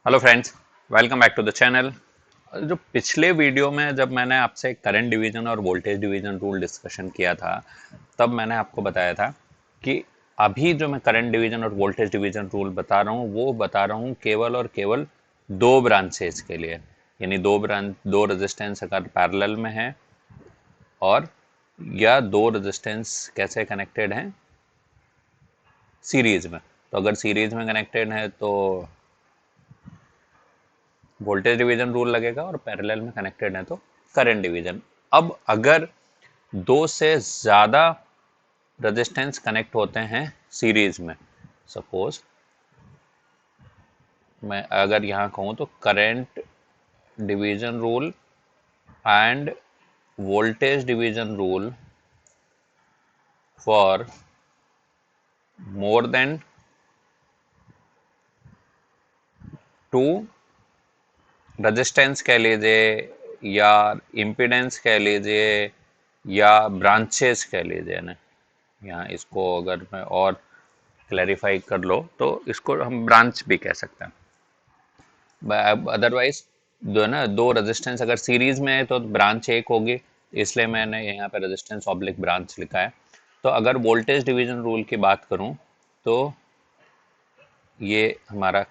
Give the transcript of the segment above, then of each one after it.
Hello friends, welcome back to the channel. जो पिछले video में जब मैंने आपसे करंट डिवीजन और वोल्टेज डिवीजन रूल डिस्कशन किया था, तब मैंने आपको बताया था कि अभी जो मैं करंट डिवीजन और वोल्टेज डिवीजन रूल बता रहा हूँ वो बता रहा हूँ केवल और केवल दो ब्रांचेस के लिए। यानी दो रेजिस्टेंस अगर पैरेलल में है और या दो रेजिस्टेंस कैसे कनेक्टेड हैं, सीरीज में। तो अगर सीरीज में कनेक्टेड है तो वोल्टेज डिवीजन रूल लगेगा और पैरेलल में कनेक्टेड है तो करंट डिवीजन। अब अगर दो से ज़्यादा रेजिस्टेंस कनेक्ट होते हैं सीरीज में, सपोज मैं अगर यहाँ कहूँ तो current division rule and voltage division rule for more than two resistance कह लीजिए या इम्पीडेंस कह लीजिए या ब्रांचेस कह लीजिए ना। यहाँ इसको अगर मैं और क्लैरिफाई कर लो तो इसको हम ब्रांच भी कह सकते हैं। अदरवाइज दो ना, दो रेजिस्टेंस अगर सीरीज में है तो ब्रांच एक होगी, इसलिए मैंने यहाँ पे रेजिस्टेंस ऑब्लिक ब्रांच लिखा है। तो अगर वोल्टेज डिवीजन रूल की बात करूँ तो ये हमारा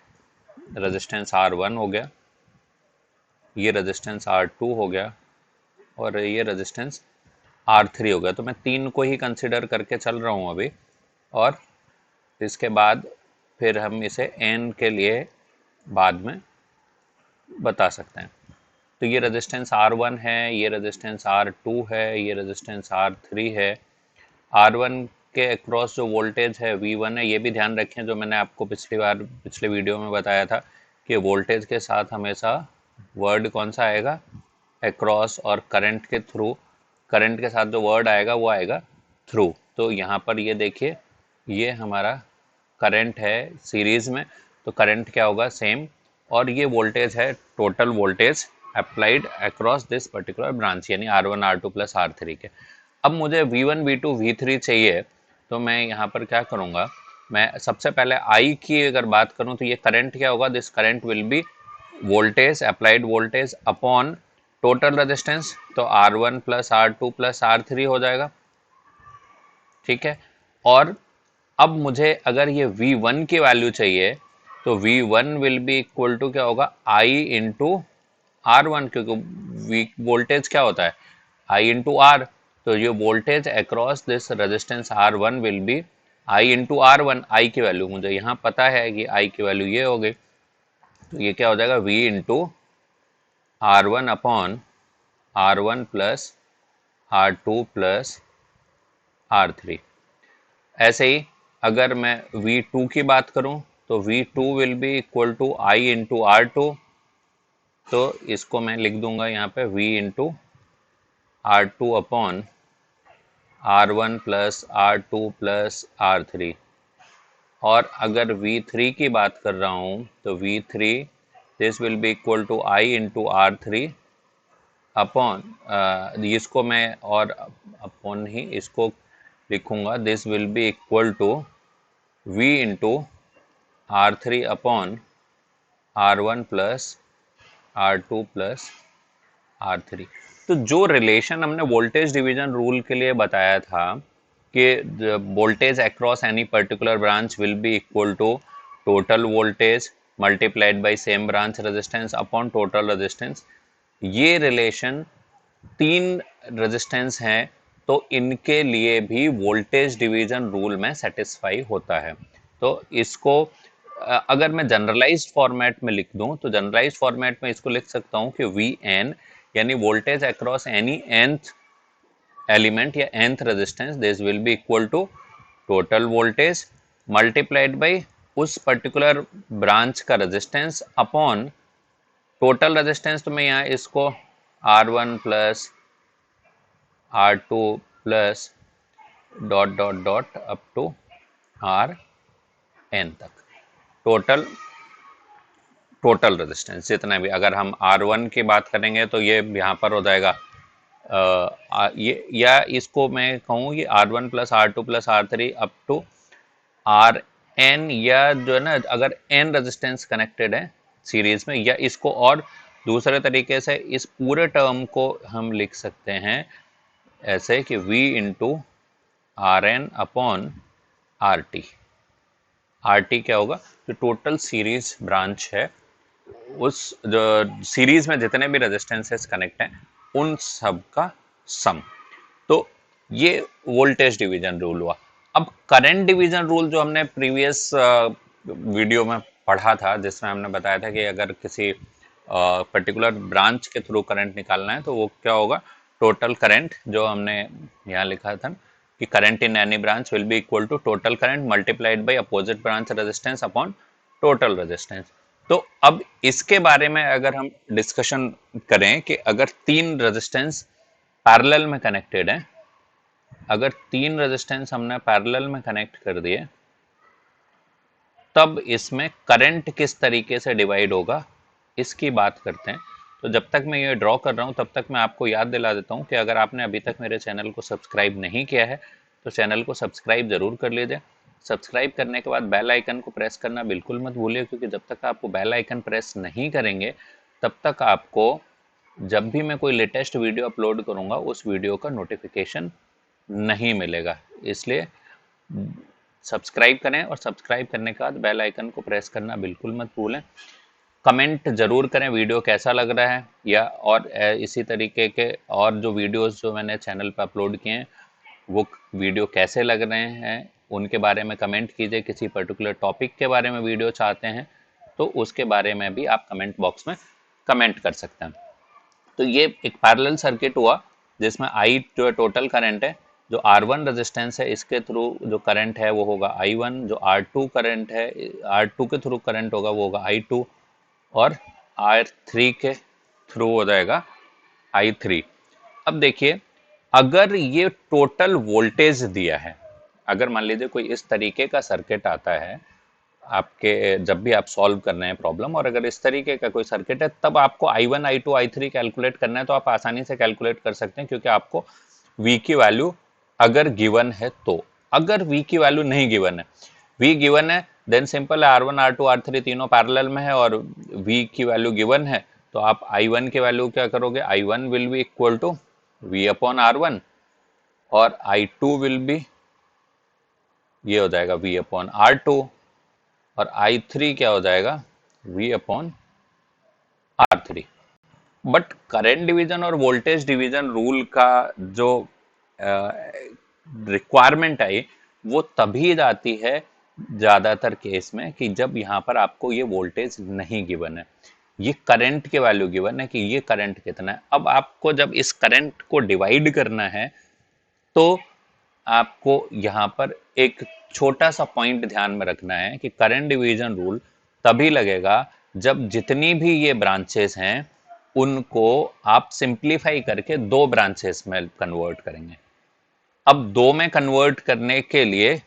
रेजिस्टेंस R1 हो गया, ये रेजिस्टेंस R2 हो गया और ये रेजिस्टेंस R3 हो गया। तो मैं तीन को ही कंसिडर करके चल रहा हूँ अभी, और इसके बाद फिर हम इसे n के लिए बाद में बता सकते हैं। तो ये रेजिस्टेंस R1 है, ये रेजिस्टेंस R2 है, ये रेजिस्टेंस R3 है। R1 के अक्रॉस जो वोल्टेज है V1 है। ये भी ध्यान रखें, जो मैंने आपको पिछले वीडियो में बताया था कि वोल्टेज के साथ हमेशा वर्ड कौन सा आएगा, अक्रॉस, और करंट के थ्रू, करंट के साथ जो वर्ड आएगा वो आएगा थ्रू। तो यहाँ पर ये देखिए, ये हमारा करंट है सीरीज में, तो करंट क्या होगा, सेम। और ये वोल्टेज है total voltage applied across this particular branch, यानी R1 R2 प्लस R3 के। अब मुझे V1 V2 V3 चाहिए, तो मैं यहाँ पर क्या करूँगा, मैं सबसे पहले I की अगर बात करूँ तो ये करंट क्या होगा, this current will be voltage, applied voltage upon total resistance, तो R1 plus R2 plus R3 हो जाएगा। ठीक है। और अब मुझे अगर ये V1 की वैल्यू चाहिए तो V1 will be equal to क्या होगा, I इंटू R1, क्योंकि वोल्टेज क्या होता है, I इंटू R। तो ये voltage across this resistance R1 will be I into R1। I की वैल्यू मुझे यहाँ पता है कि I की वैल्यू ये हो गई, तो ये क्या हो जाएगा, V into R1 upon R1 plus R2 plus R3। ऐसे ही अगर मैं V2 की बात करूं तो V2 will be equal to I into R2। तो इसको मैं लिख दूंगा यहाँ पे V into R2 upon R1 plus R2 plus R3। और अगर V3 की बात कर रहा हूँ तो V3 this will be equal to I into R3 upon, इसको मैं और अपॉन ही इसको लिखूंगा, this will be equal to V into R3 upon R1 plus R2 plus R3। तो जो रिलेशन हमने वोल्टेज डिवीजन रूल के लिए बताया था कि voltage across any particular branch will be equal to total voltage multiplied by same branch resistance upon total resistance, ये relation तीन रेजिस्टेंस हैं तो इनके लिए भी वोल्टेज डिवीजन रूल में सेटिस्फाई होता है। तो इसको अगर मैं जनरलाइज्ड फॉर्मेट में लिख दूं तो जनरलाइज्ड फॉर्मेट में इसको लिख सकता हूं कि Vn यानी voltage across any nth element या nth resistance, this will be equal to total voltage multiplied by उस पर्टिकुलर ब्रांच का रेजिस्टेंस अपॉन टोटल रेजिस्टेंस। तो मैं यहाँ इसको R1 plus R2 plus dot dot dot up to Rn तक, total resistance जितना भी। अगर हम R1 की बात करेंगे तो ये यहाँ पर हो जाएगा ये, या इसको मैं कहूँ कि R1 plus R2 plus R3 up to Rn, या जो है ना, अगर n रेजिस्टेंस कनेक्टेड है सीरीज में, या इसको और दूसरे तरीके से इस पूरे टर्म को हम लिख सकते हैं ऐसे कि V into R N upon R T. R T क्या होगा, जो टोटल सीरीज ब्रांच है उस जो सीरीज में जितने भी रेजिस्टेंसेस कनेक्ट हैं उन सब का सम। तो ये वोल्टेज डिवीजन रूल हुआ। अब करंट डिवीजन रूल जो हमने प्रीवियस वीडियो में पढ़ा था, जिसमें हमने बताया था कि अगर किसी पर्टिकुलर ब्रांच के थ्रू करंट निकालना है तो वो क्या होगा, टोटल करंट, जो हमने यहाँ लिखा था कि current in any branch will be equal to total current multiplied by opposite branch resistance upon total resistance. तो अब इसके बारे में अगर हम डिस्कशन करें कि अगर तीन रेजिस्टेंस पैरेलल में कनेक्टेड है, अगर तीन रेजिस्टेंस हमने पैरेलल में कनेक्ट कर दिए, तब इसमें करंट किस तरीके से डिवाइड होगा इसकी बात करते हैं। तो जब तक मैं ये ड्रॉ कर रहा हूँ तब तक मैं आपको याद दिला देता हूँ कि अगर आपने अभी तक मेरे चैनल को सब्सक्राइब नहीं किया है तो चैनल को सब्सक्राइब जरूर कर लीजिए। सब्सक्राइब करने के बाद बेल आइकन को प्रेस करना बिल्कुल मत भूलिए, क्योंकि जब तक आप बेल आइकन प्रेस नहीं करेंगे तब तक आपको जब भी मैं कोई लेटेस्ट वीडियो अपलोड करूँगा उस वीडियो का नोटिफिकेशन नहीं मिलेगा। इसलिए सब्सक्राइब करें और सब्सक्राइब करने के बाद बेल आइकन को प्रेस करना बिल्कुल मत भूलें। कमेंट जरूर करें वीडियो कैसा लग रहा है, या और इसी तरीके के और जो वीडियोस जो मैंने चैनल पर अपलोड किए हैं वो वीडियो कैसे लग रहे हैं उनके बारे में कमेंट कीजिए। किसी पर्टिकुलर टॉपिक के बारे में वीडियो चाहते हैं तो उसके बारे में भी आप कमेंट बॉक्स में कमेंट कर सकते हैं। तो ये एक पैरेलल सर्किट हुआ जिसमें I जो है टोटल करंट है, जो R1 रेजिस्टेंस है इसके थ्रू जो करंट है वो होगा I1, जो R2 करंट है R2 के थ्रू करंट होगा वो होगा I2, और R3 के थ्रू हो जाएगा I3। अब देखिए, अगर ये टोटल वोल्टेज दिया है, अगर मान लीजिए कोई इस तरीके का सर्किट आता है आपके, जब भी आप सॉल्व कर रहे हैं प्रॉब्लम, और अगर इस तरीके का कोई सर्किट है तब आपको I1 I2 I3 कैलकुलेट करना है तो आप आसानी से कैलकुलेट कर सकते हैं, क्योंकि आपको V की वैल्यू अगर गिवन है तो। अगर V की वैल्यू नहीं गिवन है, V गिवन है देन सिंपल है, R1 R2 R3 तीनों पैरेलल में है और V की वैल्यू गिवन है, तो आप I1 की वैल्यू क्या करोगे, I1 will be equal to V upon R1, और I2 विल बी, ये हो जाएगा V अपॉन R2, और I3 क्या हो जाएगा, V upon R3। But current division और वोल्टेज डिवीजन रूल का जो रिक्वायरमेंट आई वो तभी आती है ज़्यादातर केस में कि जब यहाँ पर आपको ये वोल्टेज नहीं गिवन है, ये करंट के वैल्यू गिवन है कि ये करंट कितना है। अब आपको जब इस करंट को डिवाइड करना है तो आपको यहाँ पर एक छोटा सा पॉइंट ध्यान में रखना है कि करंट डिवीजन रूल तभी लगेगा जब जितनी भी ये ब्रांचेस हैं उनको आप सिंप्लीफाई करके दो ब्रांचेस में कन्वर्ट करेंगे। अब दो में कन्वर्ट करने के लिए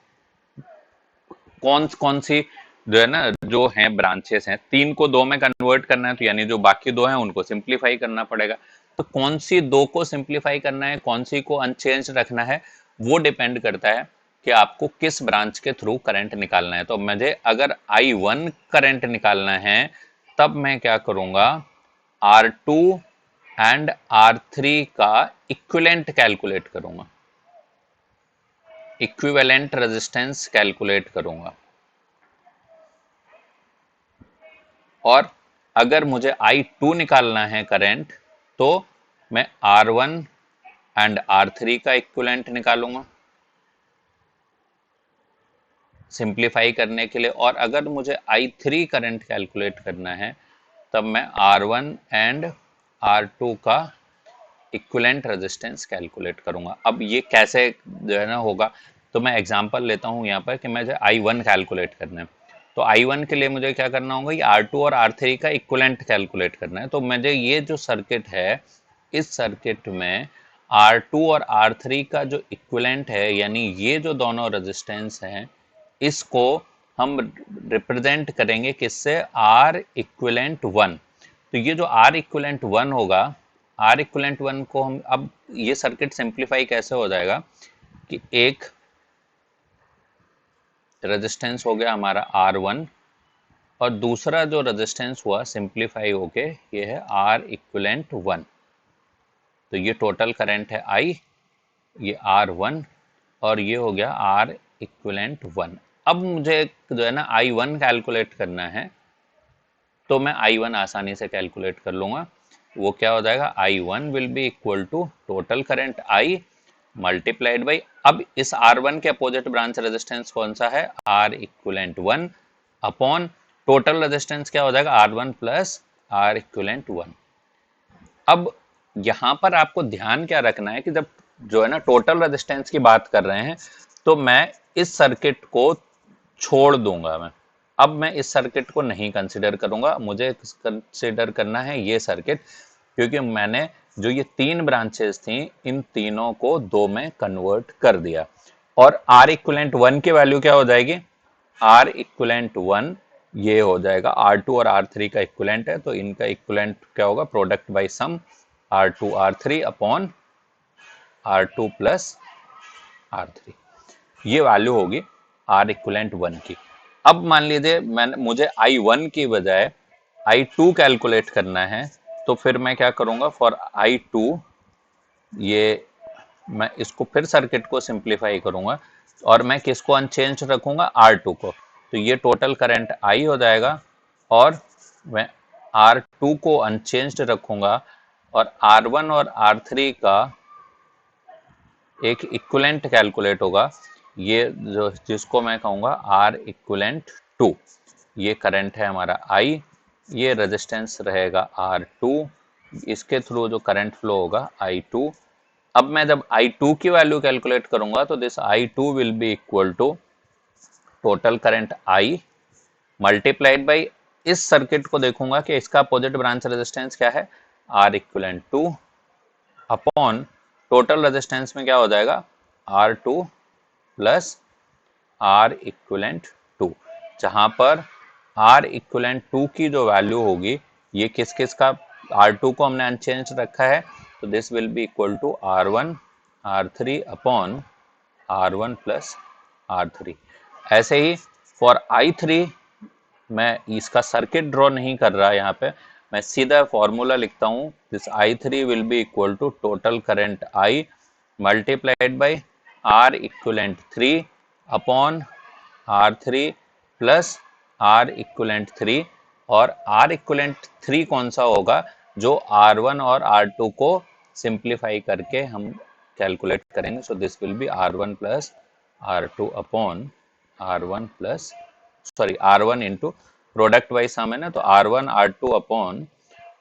कौन कौन सी जो है ना, जो है ब्रांचेस हैं, तीन को दो में कन्वर्ट करना है तो यानी जो बाकी दो हैं उनको सिंप्लीफाई करना पड़ेगा। तो कौन सी दो को सिंप्लीफाई करना है, कौन सी को अनचेंज रखना है, वो डिपेंड करता है कि आपको किस ब्रांच के थ्रू करंट निकालना है। तो मुझे अगर I1 करंट निकालना है तब मैं क्या करूंगा, R2 एंड R3 का इक्विवेलेंट कैलकुलेट करूंगा, इक्विवेलेंट रेजिस्टेंस कैलकुलेट करूंगा। और अगर मुझे I2 निकालना है करंट तो मैं R1 एंड R3 का इक्विवेलेंट निकालूंगा सिंप्लीफाई करने के लिए। और अगर मुझे I3 करंट कैलकुलेट करना है तब मैं R1 एंड R2 का इक्विवेलेंट रेजिस्टेंस कैलकुलेट करूंगा। अब ये कैसे जो है ना होगा, तो मैं एग्जांपल लेता हूं यहाँ पर कि मुझे I1 कैलकुलेट करना है। तो I1 के लिए मुझे क्या करना होगा, ये R2 और R3 का इक्विवेलेंट कैलकुलेट करना है। तो मुझे ये जो सर्किट है, इस सर्किट में R2 और R3 का जो इक्विवेलेंट है, यानी ये जो दोनों रेजिस्टेंस हैं, इसको हम रिप्रेजेंट करेंगे किससे, R इक्विवेलेंट 1। तो ये जो R इक्विवेलेंट 1 होगा, R इक्विवेलेंट 1 को हम, अब ये सर्किट सिंप्लीफाई कैसे हो जाएगा कि एक रेजिस्टेंस हो गया हमारा R1 और दूसरा जो रेजिस्टेंस हुआ सिंप्लीफाई होके ये है R इक्विवेलेंट 1। तो ये टोटल करंट है I, ये R1 और ये हो गया R इक्विवेलेंट 1। अब मुझे जो है ना I1 कैलकुलेट करना है, तो मैं I1 आसानी से कैलकुलेट कर लूंगा। वो क्या हो जाएगा, I1 will be equal to total current I multiplied by, अब इस R1 के अपोजिट ब्रांच रेजिस्टेंस कौन सा है, R equivalent 1 upon total resistance क्या हो जाएगा, R1 प्लस R इक्विवेलेंट 1। अब यहां पर आपको ध्यान क्या रखना है कि जब जो है ना टोटल रेजिस्टेंस की बात कर रहे हैं, तो मैं इस सर्किट को छोड़ दूंगा। अब मैं इस सर्किट को नहीं कंसिडर करूंगा, मुझे कंसिडर करना है ये सर्किट, क्योंकि मैंने जो ये 3 ब्रांचेस थी इन तीनों को 2 में कन्वर्ट कर दिया। और R इक्विवेलेंट 1 की वैल्यू क्या हो जाएगी, R इक्विवेलेंट 1 ये हो जाएगा R2 और R3 का इक्विवेलेंट है, तो इनका इक्विवेलेंट क्या होगा, प्रोडक्ट बाय सम R2 R3 upon R2 plus R3, ये वैल्यू होगी R इक्विवेलेंट 1 की। अब मान लीजिए मुझे I1 की बजाय I2 कैलकुलेट करना है, तो फिर मैं क्या करूंगा, फॉर I2 ये मैं इसको फिर सर्किट को सिंप्लीफाई करूंगा और मैं किसको अनचेंज रखूंगा, R2 को। तो ये टोटल करंट I हो जाएगा और मैं R2 को अनचेंज्ड रखूंगा और R1 और R3 का एक इक्विवेलेंट कैलकुलेट होगा, ये जो जिसको मैं कहूँगा R इक्विवेलेंट 2। ये करंट है हमारा I, ये रेजिस्टेंस रहेगा R2, इसके थ्रू जो करंट फ्लो होगा I2। अब मैं जब I2 की वैल्यू कैलकुलेट करूंगा तो this I2 will be equal to total current I multiplied by, इस सर्किट को देखूंगा कि इसका अपोजिट ब्रांच रेजिस्टेंस क्या है, R equivalent 2 upon total resistance में क्या हो जाएगा, R2 प्लस R इक्विवेलेंट 2, जहां पर R इक्विवेलेंट 2 की जो वैल्यू होगी, ये किस किस का, R2 को हमने अनचेंज रखा है, तो this will be equal to R1 R3 upon R1 plus R3। ऐसे ही फॉर I3 मैं इसका सर्किट ड्रॉ नहीं कर रहा, यहाँ पे मैं सीधा फॉर्मूला लिखता हूँ, this I3 will be equal to total current I multiplied by R equivalent 3 upon R3 plus R equivalent 3, और R इक्विवेलेंट 3 कौन सा होगा, जो R1 और R2 को सिंप्लीफाई करके हम कैलकुलेट करेंगे। So this will B R1 plus R2 upon R1 plus R1 into product wise हम है ना, तो R1 R2 upon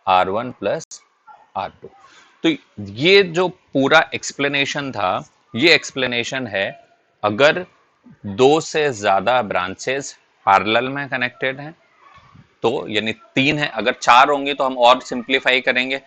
R1 plus R2। तो ये जो पूरा एक्सप्लेनेशन था, ये एक्सप्लेनेशन है अगर 2 से ज्यादा ब्रांचेस पैरेलल में कनेक्टेड हैं, तो यानी 3 है, अगर 4 होंगे तो हम और सिंप्लीफाई करेंगे।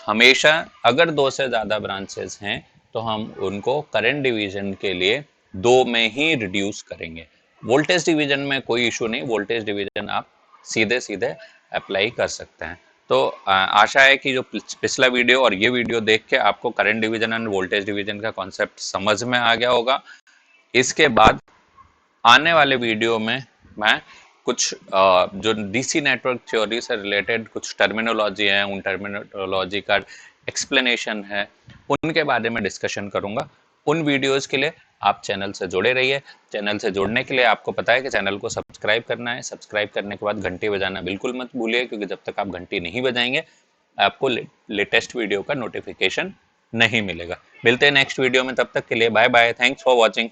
हमेशा अगर 2 से ज्यादा ब्रांचेस हैं तो हम उनको करंट डिवीजन के लिए 2 में ही रिड्यूस करेंगे। वोल्टेज डिवीजन में कोई इशू नहीं, वोल्टेज डिवीजन आप सीधे सीधे अप्लाई कर सकते हैं। तो आशा है कि जो पिछला वीडियो और ये वीडियो देख के आपको current division and voltage division का कॉन्सेप्ट समझ में आ गया होगा। इसके बाद आने वाले वीडियो में मैं कुछ जो डीसी नेटवर्क थ्योरी से रिलेटेड कुछ टर्मिनोलॉजी है, उन टर्मिनोलॉजी का एक्सप्लेनेशन है, उनके बारे में डिस्कशन करूंगा। उन वीडियोस के लिए आप चैनल से जुड़े रहिए। चैनल से जुड़ने के लिए आपको पता है कि चैनल को सब्सक्राइब करना है। सब्सक्राइब करने के बाद घंटी बजाना बिल्कुल मत भूलिए, क्योंकि जब तक आप घंटी नहीं बजाएंगे आपको लेटेस्ट वीडियो का नोटिफिकेशन नहीं मिलेगा। मिलते हैं नेक्स्ट वीडियो में, तब तक के लिए bye bye, thanks for watching.